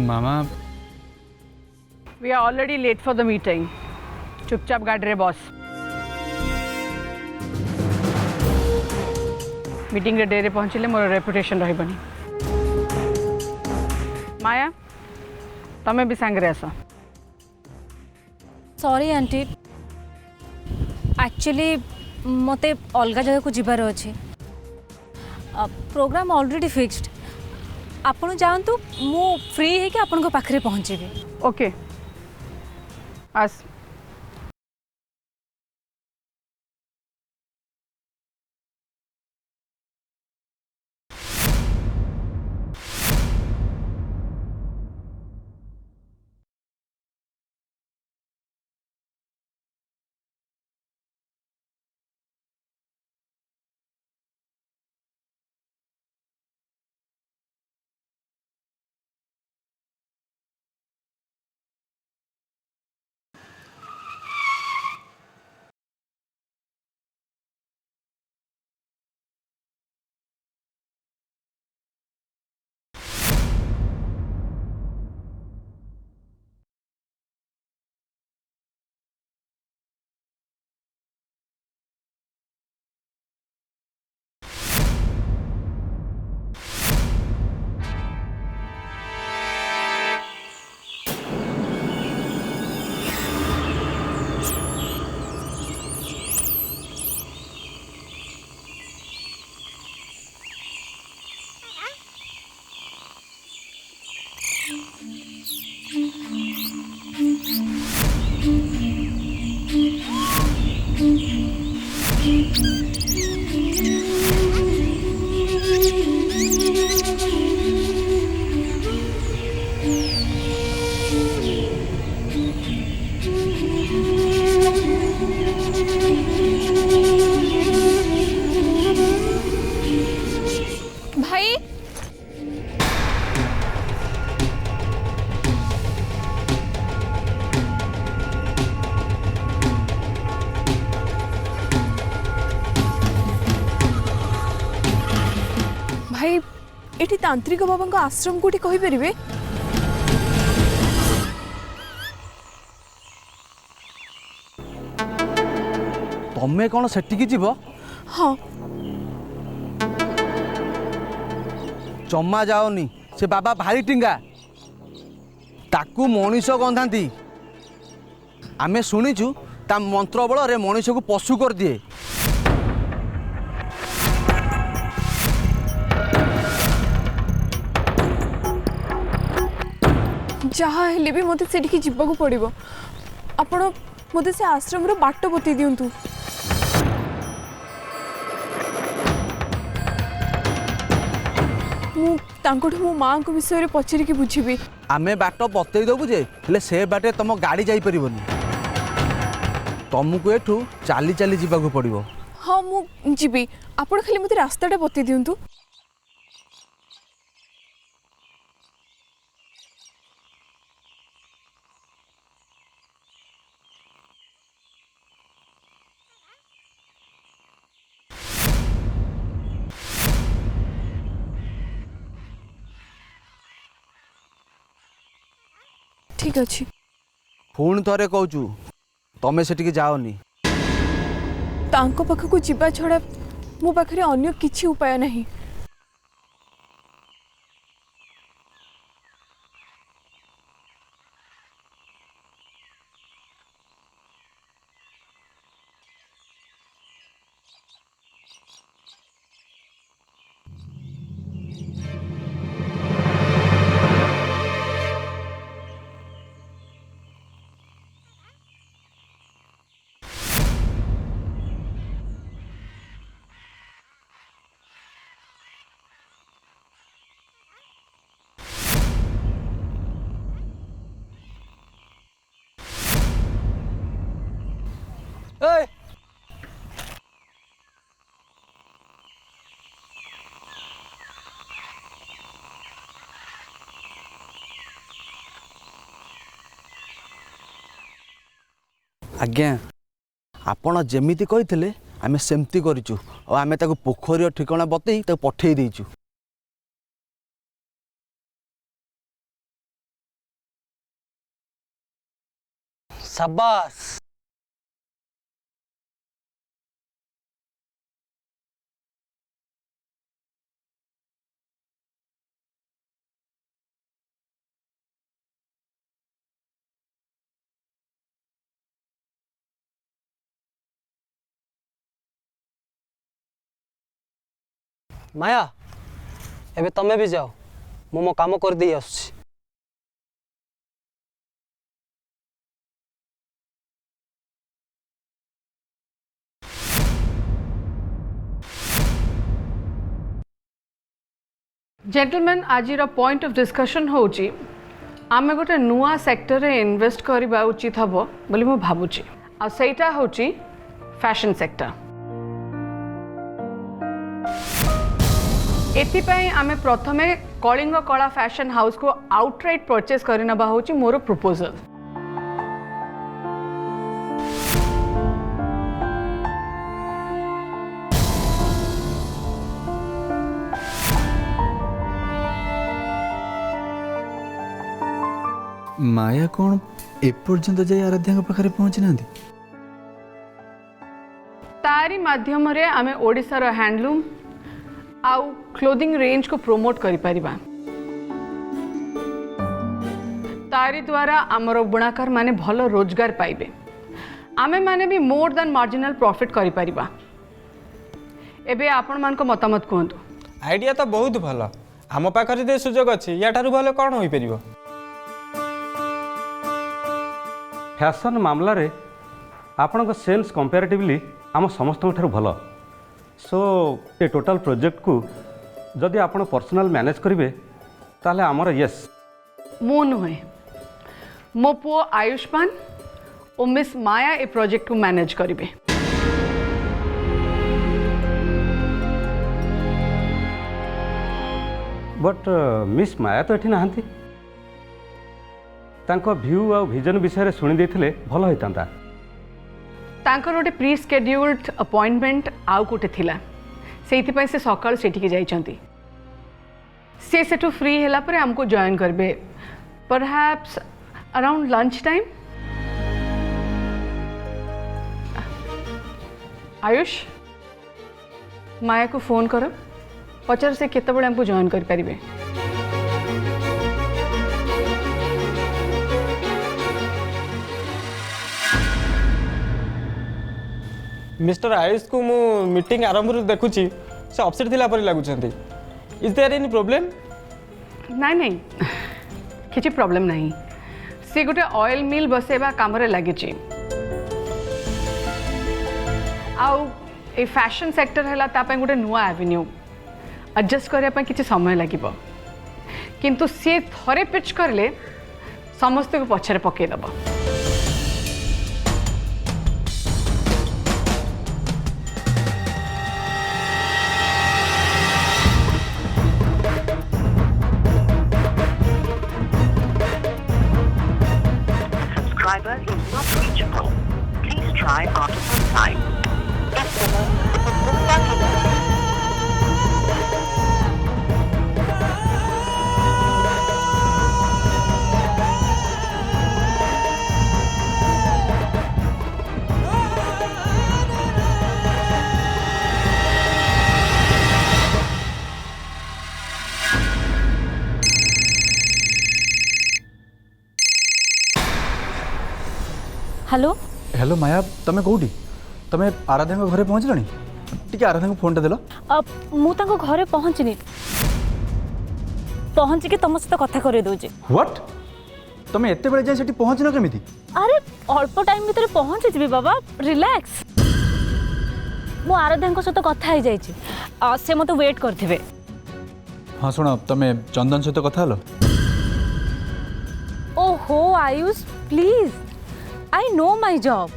Mama we are already late for the meeting चुपचाप गाड़ी रे बॉस मीटिंग रे डेरे पहुँचले मोर रेपुटेशन रही माया तमें भी सांगे आस सॉरी आंटी एक्चुअली मते अलग जगह को जीवार अच्छे प्रोग्राम ऑलरेडी फिक्स्ड आपण जानतु मु फ्री है कि आपण को पाखरे पहुँचे ओके आस भाई भाई एटी तांत्रिक बाबा आश्रम कोठी कहि परिबे तमें कौन सेटिकी जीव हाँ जमा जाओनी से बाबा भारी टिंगा ताकू मनीष गंधाती आमे शुणीचु ता मंत्र बल रे मनीष को पशु कर दिए जहाँ हेले भी मते सेठी जीवाक पड़िबो आपण मते से आश्रम रो बाट बतई दियंतु मु तांकोठु मो मां को विषय रे पछरी के बुझिबी आमे बाट बतई देबु जे हेले से बाटे तुम गाड़ी जाई परिबनी तुमको एठू चाली चाली जीवाक पड़िबो हाँ मु जीबी आपण खाली मते रास्ताटा बतई दियंतु ठीक अच्छे पुणी थरे कहूँ तमें सेटिकी जाओनी तांको पाखकु जीवा छड़ा मो पाखरे अन्य किछि उपाय नहीं आज्ञा आपण जेमिति कहिथिले आमे सेमती करिचु और आमे ताको पोखरी ठिकाना बतई ताको पठेई देइचु। शाबाश। माया एबे तमे भी जाओ मु मो काम कर दे आसुछी। जेंटलमैन आज पॉइंट ऑफ डिस्कशन होची आमे गोटे नुआ सेक्टर रे इन्वेस्ट करबा उचित हबो बोली मु भाबुची आ सेटा होची फैशन सेक्टर। एथिपाई आमे प्रथमे कलिंग कला फैशन हाउस को आउटराइट परचेस करनबा होची मोर प्रपोजल। माया कौन एपर्यंत जाई आराध्या पाखे पहुंची ना तारी माध्यम रे आमे ओडिसा रो हैंडलूम आउ क्लोथिंग रेंज को प्रमोट करि परिबा। तारी द्वारा आमर बुणाकार माने भल रोजगार पाइबे आमे माने भी मोर देन मार्जिनल प्रॉफिट करि परिबा। एबे आपण मान को मतामत कहंतु। आइडिया तो बहुत भल आम पाखे जे सुजोग अछि या ठारू भल कोन होई परिबो। फैशन मामला रे आपन सेल्स कंपेरेटिवली आम समस्त भल। सो ए टोटल प्रोजेक्ट को जदि आपन पर्सनल मैनेज करेंगे ताले आमर यस। मो नुहे मो पुओ आयुष्मान और मिस माया ए प्रोजेक्ट को मैनेज करेंगे। बट मिस माया तो ये नहांती तांको व्यू आ विजन विषय शुणी देथिले भल होइतांता। तांकर गोटे प्री स्केड्यूल्ड अपॉइंटमेंट आउ गोटे थिला सेइथिपाई से सकाळ सेठिके जाइचंती। से सेठु फ्री हैला पर हमको जॉइन करबे perhaps around lunch time. Ayush Maya को फोन करो पचार से केते बळे हमको जॉइन कर परिबे। मिस्टर आयुष को मु मीटिंग आरंभ देखुची से अपसेट थिला परि लागुचंती। Is there any problem? नहीं नहीं किसी प्रॉब्लम नहीं। से गोटे ऑयल मिल बसेबा काम रे लागिची आउ ए फैशन सेक्टर हैला तापे गोटे नुआ एवेन्यू एडजस्ट करिया पय किछि समय लागिबो किंतु से थरे पिच करले समस्त को पछरे पके दबो। Subscriber is not reachable. Please try after some time. Hello hello Maya तमे कोठी तमे आराध्या घरे पहुँचलानी टिके आराध्या फोन टा देलो। मु तांको घरे पहुँचनी पहुँचिकी तुम सहित कथा कर दूची। व्हाट तमे एते बेले जाय सेठी पहुँचनो केमिति? अरे अल्प टाइम भीतर पहुँची जीवी बाबा रिलैक्स। मु आराध्या सहित कथा हो जाइए से मत वेट करथिबे। हाँ सुनो तमे चंदन सहित कथा हलो? ओहो Ayush please I know my job.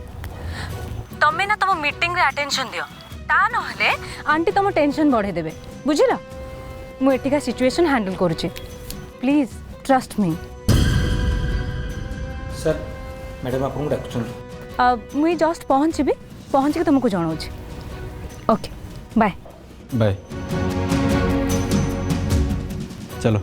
तमे ना तुम मीटिंग रे अटेंशन दियो ता नहले आंटी तुम टेंशन बढ़े देबे बुझिला। मु एटिका सिचुएशन हैंडल करूची please trust me. Sir madam आपको डाकुचंती। मुई जस्ट पहुँची पहुँचिक तुमको जनाऊँ। ओके बाय बाय चलो।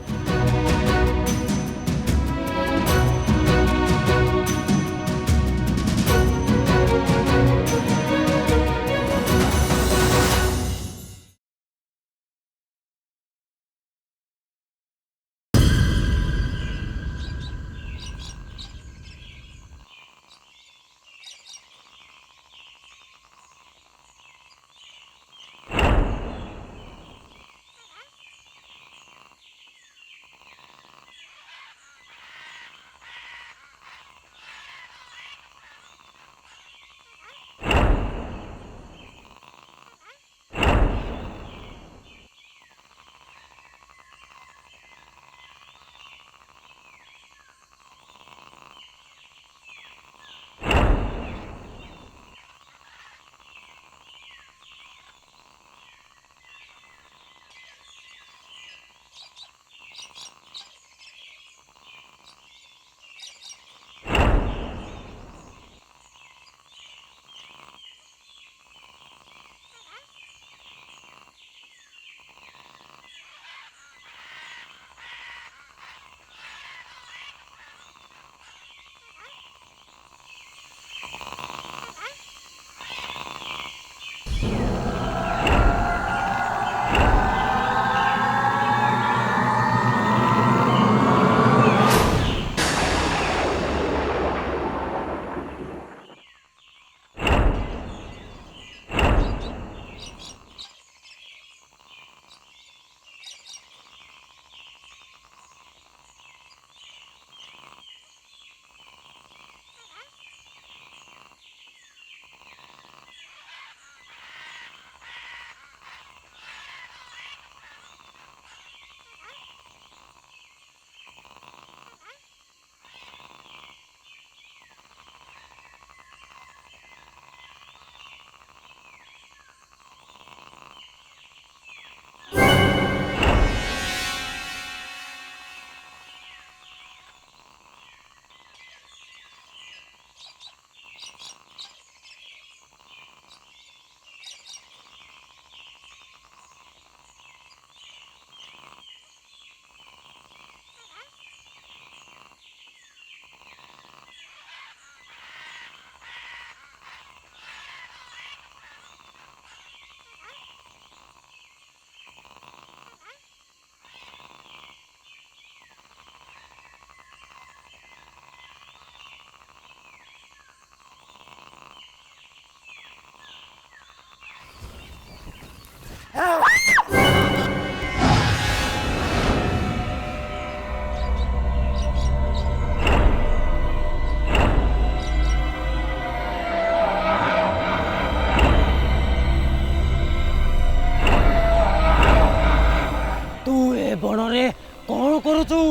କରୁଛୁ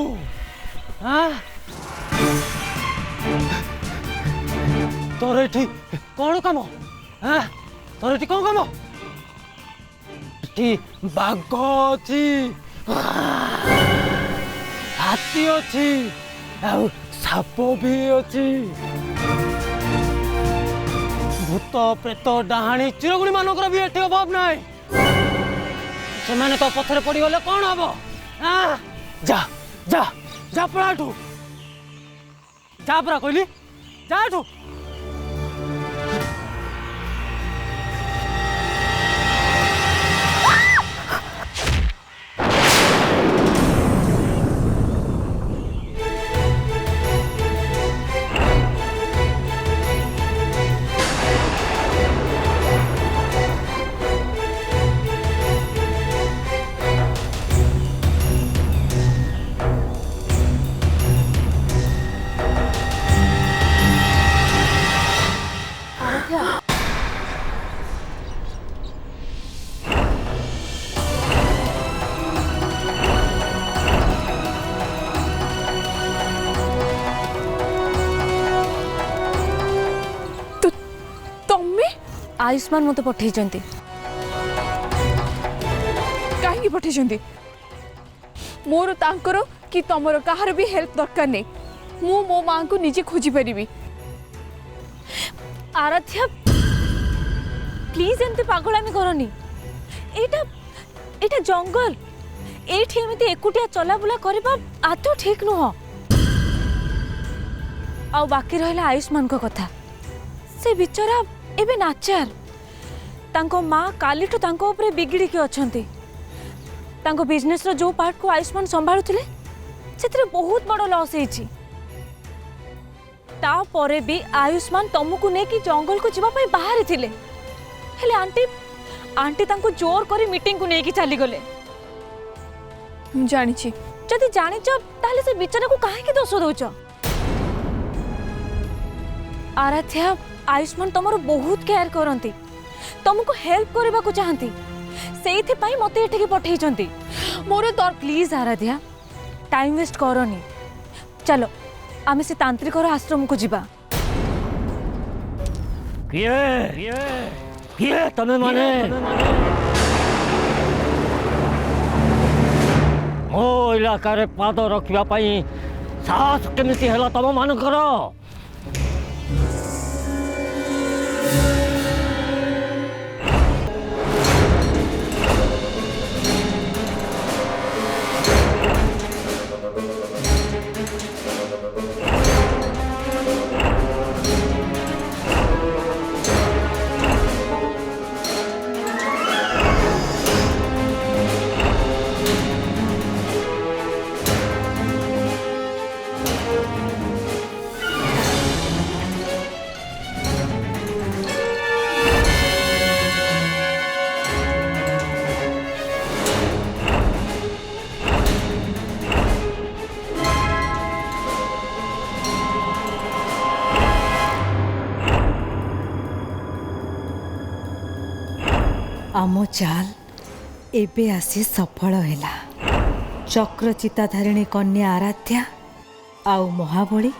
ତୋର ଏଠି କ'ଣ କାମ ତୋର ଏଠି କ'ଣ କାମ? ଏଠି ବାଘ ଅଛି, ହାତୀ ଅଛି, ଆଉ ସାପ ବି ଅଛି। ଭୂତ ପ୍ରେତ ଡାହାଣୀ ଚିରଗୁଣି ମାନଙ୍କର ବି ଏଠି ଅଭାବ ନାହିଁ। ସେମାନେ ତ ପଥରେ ପଡ଼ିଗଲେ କ'ଣ ହବ? ଯା ଯା ଯା ପଳା ଏଠୁ, ଯା ପରା କହିଲି, ଯା ଏଠୁ। आयुष्मान मत पठेइचंती कहीं पठेइचंती मोर तांकर कि तमर कहार भी हेल्प दरकार नहीं। मु मो मां को निजे खोजी परिबी। आराध्या प्लीज एमती पागलामी करनी। एटा एटा जंगल, एठी एमती एकुटिया चला बुला करबा आतो ठीक नुह। आ बाकी रहला आयुष्मान को कथा, से बिचारा एबे नाचार। तांको माँ कालीठू तांको ऊपर बिगिड़ी के अछंती। तांको बिजनेस रो जो पार्ट को आयुष्मान संभाळुथिले सेतरे बहुत बड़ लॉस हेछि। ता परे भी आयुष्मान तमको ने कि जंगल को जीवा पई बाहर थिले, हेले आंटी आंटी तांको जोर करी मीटिंग को ने कि चली गले। हम जानि छी, जदि जानि छ ताले से बिचारा को काहे के दोष दोछ? आराध्या आयुष्मान तमरो बहुत केयर करंती, तुमको हेल्प करबा को चाहंती, सेइथि पई मते एठे के पठेइचंती। मोर तो प्लीज आराध्या टाइम वेस्ट करनी। चलो आमे से तांत्रिक आश्रम को जीवा। किए तमे माने मो इलाका रे पाद रखिबा पई साहस केमिति हला तम मानकर? आमो चाल एबे आसी सफल हैला। चक्रचिता धारिणी कन्या आराध्या आउ महाबली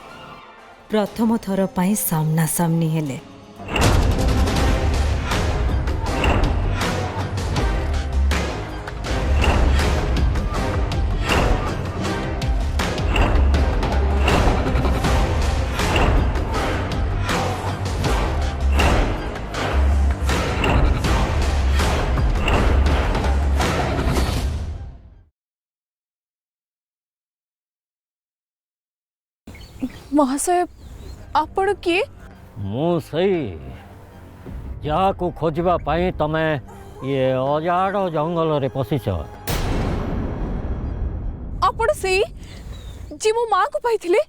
प्रथम थर पाई सामना सामनी हेले। महाशय आपण किए? मु सही जहाँ को खोजबा पाई तमे ये अजाड़ जंगल रे पशिछ। आपण सही जी मो मां को पाइथिले?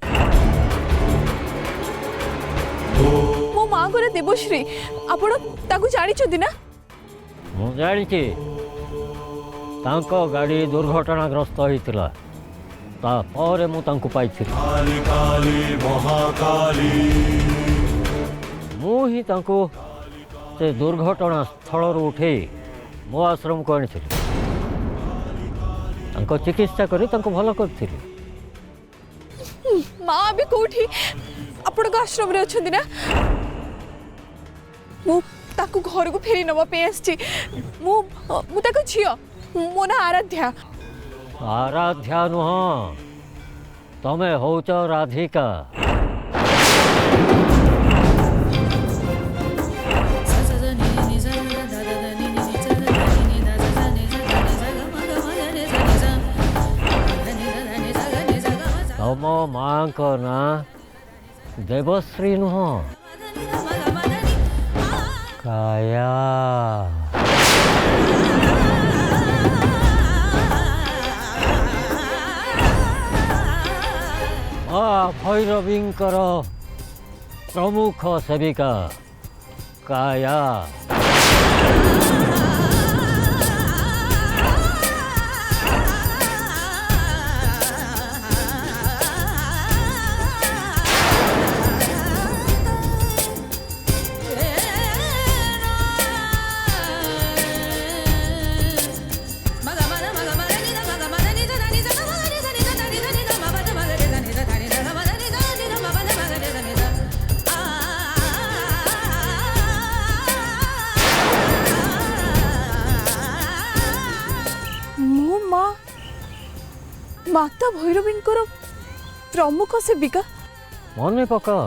मो मां को रे देवश्री आपण ताकू जानि छथि ना? मु जानि छी तांको गाड़ी दुर्घटनाग्रस्त होइतिला, तापर मु तांको पाइथिली। काली काली महाकाली मु ही तांको से दुर्घटना स्थल उठे मो आश्रम को आनी तांको चिकित्सा करी तांको भल करथिली। माँ भी कौटी आपण को आश्रम रे अछंदी ना मु ताकू घर को फेरी नवा पे आछि मु मु ताकू छियो मो ना आराध्या आराध्या नुह तमे होच राधिका तम माँ का ना देवश्री नुह काया भैरवींकर प्रमुख सेविका काया माता भैरवींकर प्रमुख सेविका मन पका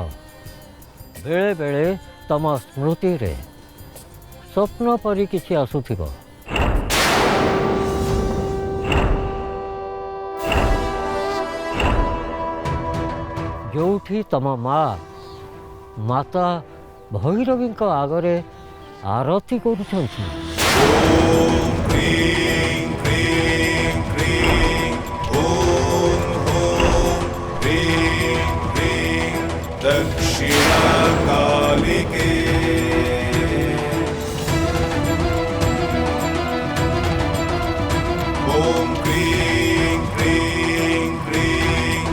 बेले बेले तम स्मृति रे स्वप्न परी किछि आसुथिबो जोठी तम माँ माता भैरवींक आगरे आरती करुछंती दक्षिणा कालिके ओम क्रीं क्रीं क्रीं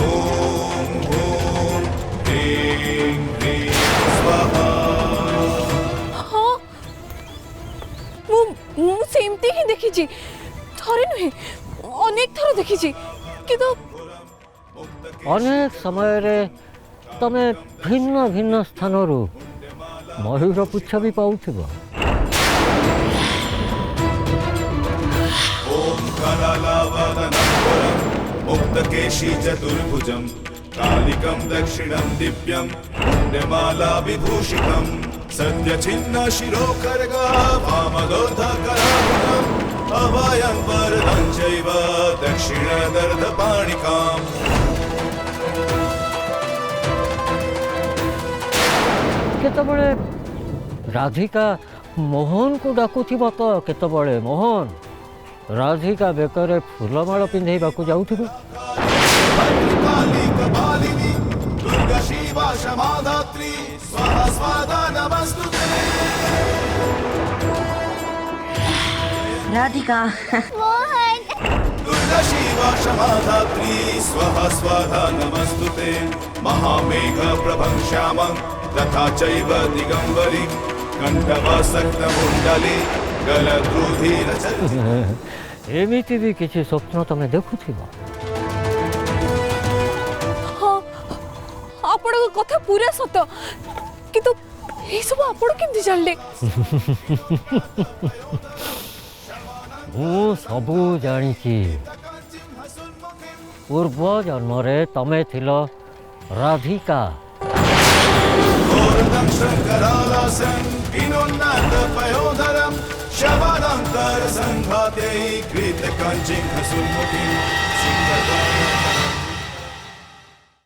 ओम ओम क्रीं क्रीं स्वाहा हाँ मु सेमती ही देखी छी थरे नुहे अनेक थर देखी छी किंतु अनेक समय रे तमे भिन्न भिन्न स्थान मयूर पुच्छ भी पाउथिब ओम करालावदनम्बरं मुक्तकेशी चतुर्भुजं कालिकं दक्षिणं दिव्यं पुण्यमाला विभूषितं सत्यचिह्न शिरोखर्गा वामदोर्धकराभुजम् अभयं वरदं चैव दक्षिणदर्धपाणिकाम् केतबळे राधिका मोहन को डाकुथिबा तो केतबळे मोहन राधिका बेकरे फूलमाଳ पिंधेबाकू जाउथिबो दुर्गा शिवा क्षमा धात्री स्वाहा स्वाहा नमस्तुते राधिका दुर्गा शिवा क्षमा धात्री स्वाहा स्वाहा नमस्तुते महामेघ प्रभं श्यामं तथा चैव दिगंबरी कंठवासक्तमुंडली गलद्रुधिरचल एमिति भी किछि स्वप्न तमे देखुथिबो हाँ आपण कथा पूरा सत किंतु ए सब आपण केमति जानले मु सबू जानिछि पूर्व जन्म रे तमे थिलो राधिका शंकरालासं विनोन्नाथ पयोधरं शबरं कर संघाते कृत कंचिं हसुमुखी सिंहद्वयं